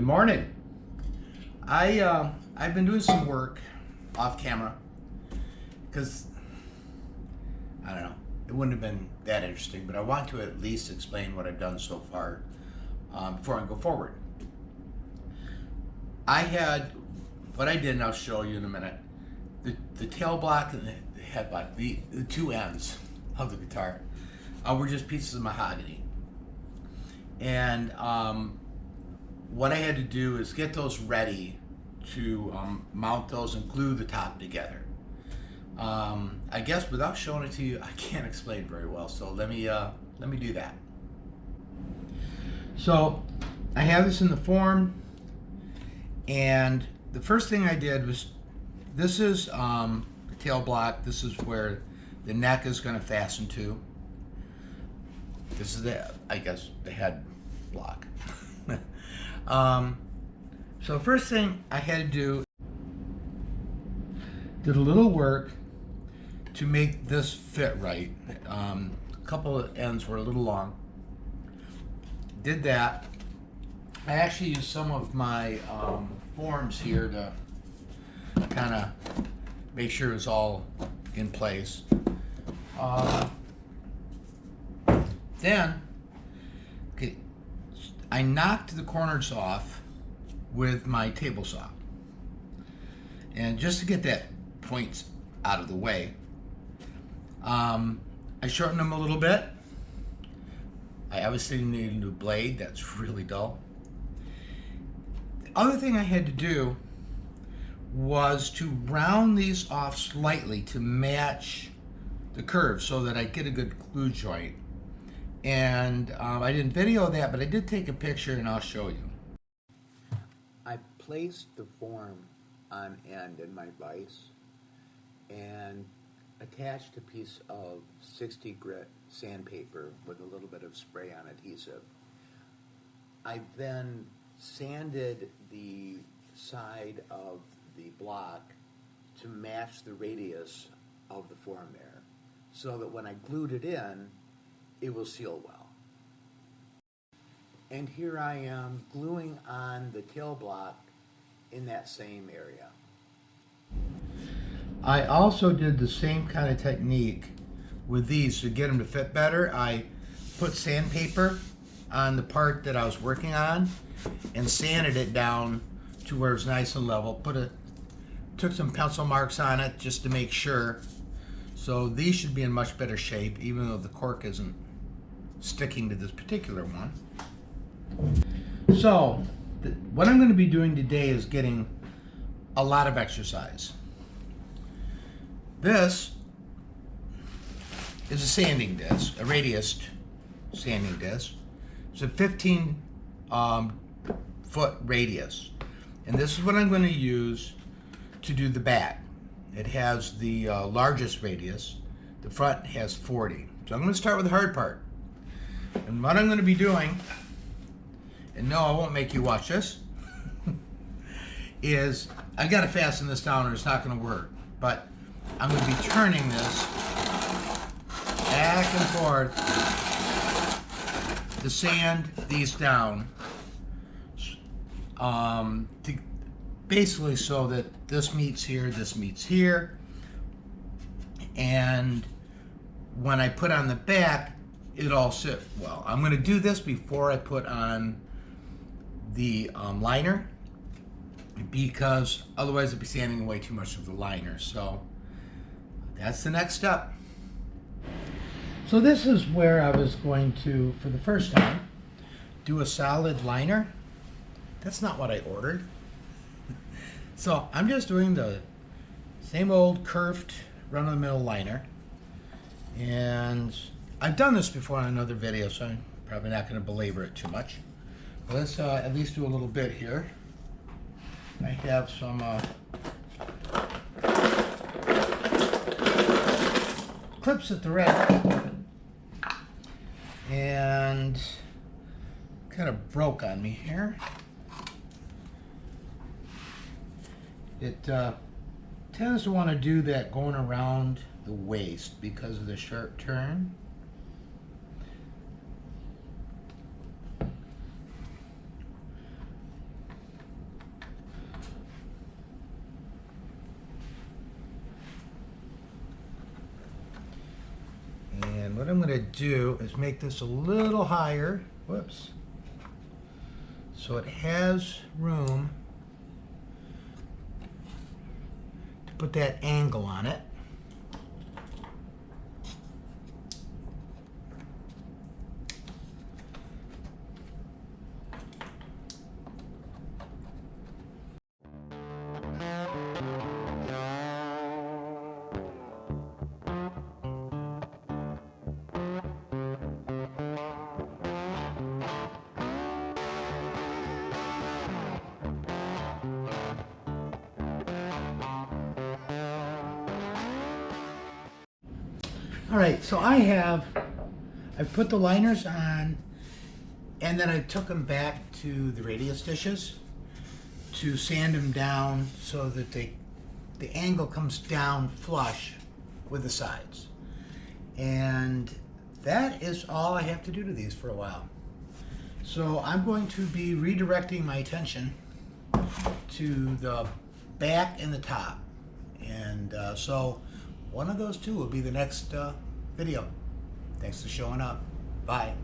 Good morning. I've been doing some work off camera because I don't know, it wouldn't have been that interesting, but I want to at least explain what I've done so far before I go forward. I had what I did, and I'll show you in a minute. The tail block and the head block, the two ends of the guitar, were just pieces of mahogany, and what I had to do is get those ready to mount those and glue the top together. I guess without showing it to you, I can't explain very well. So let me do that. So I have this in the form, and the first thing I did was, this is the tail block. This is where the neck is going to fasten to. This is I guess the head block. So first thing I had to do, did a little work to make this fit right. A couple of ends were a little long. Did that. I actually used some of my forms here to kind of make sure it was all in place. Then, okay, I knocked the corners off with my table saw. And just to get that point out of the way, I shortened them a little bit. I obviously need a new blade, that's really dull. The other thing I had to do was to round these off slightly to match the curve so that I get a good glue joint. And I didn't video that, but I did take a picture and I'll show you. I placed the form on end in my vise and attached a piece of 60 grit sandpaper with a little bit of spray-on adhesive. I then sanded the side of the block to match the radius of the form there, so that when I glued it in, it will seal well. And here I am gluing on the tail block in that same area. I also did the same kind of technique with these to get them to fit better. I put sandpaper on the part that I was working on and sanded it down to where it was nice and level. Took some pencil marks on it just to make sure. So these should be in much better shape, even though the cork isn't sticking to this particular one. So what I'm going to be doing today is getting a lot of exercise. This is a sanding disc, a radiused sanding disc. It's a 15 foot radius. And this is what I'm going to use to do the back. It has the largest radius. The front has 40. So I'm going to start with the hard part. And what I'm going to be doing, and no, I won't make you watch this, is I got to fasten this down or it's not going to work. But I'm going to be turning this back and forth to sand these down, to basically so that this meets here, and when I put on the back, it all sit well. I'm going to do this before I put on the liner, because otherwise I'd be sanding away too much of the liner. So that's the next step. So this is where I was going to, for the first time, do a solid liner. That's not what I ordered. So I'm just doing the same old curved run-of-the-mill liner. And I've done this before on another video, so I'm probably not going to belabor it too much. But let's at least do a little bit here. I have some clips at the rack, and kind of broke on me here. It tends to want to do that going around the waist because of the sharp turn. what I'm going to do is make this a little higher. Whoops. So it has room to put that angle on it. All right, so I've put the liners on, and then I took them back to the radius dishes to sand them down so that the angle comes down flush with the sides. And that is all I have to do to these for a while. So I'm going to be redirecting my attention to the back and the top. And so one of those two will be the next video. Thanks for showing up. Bye.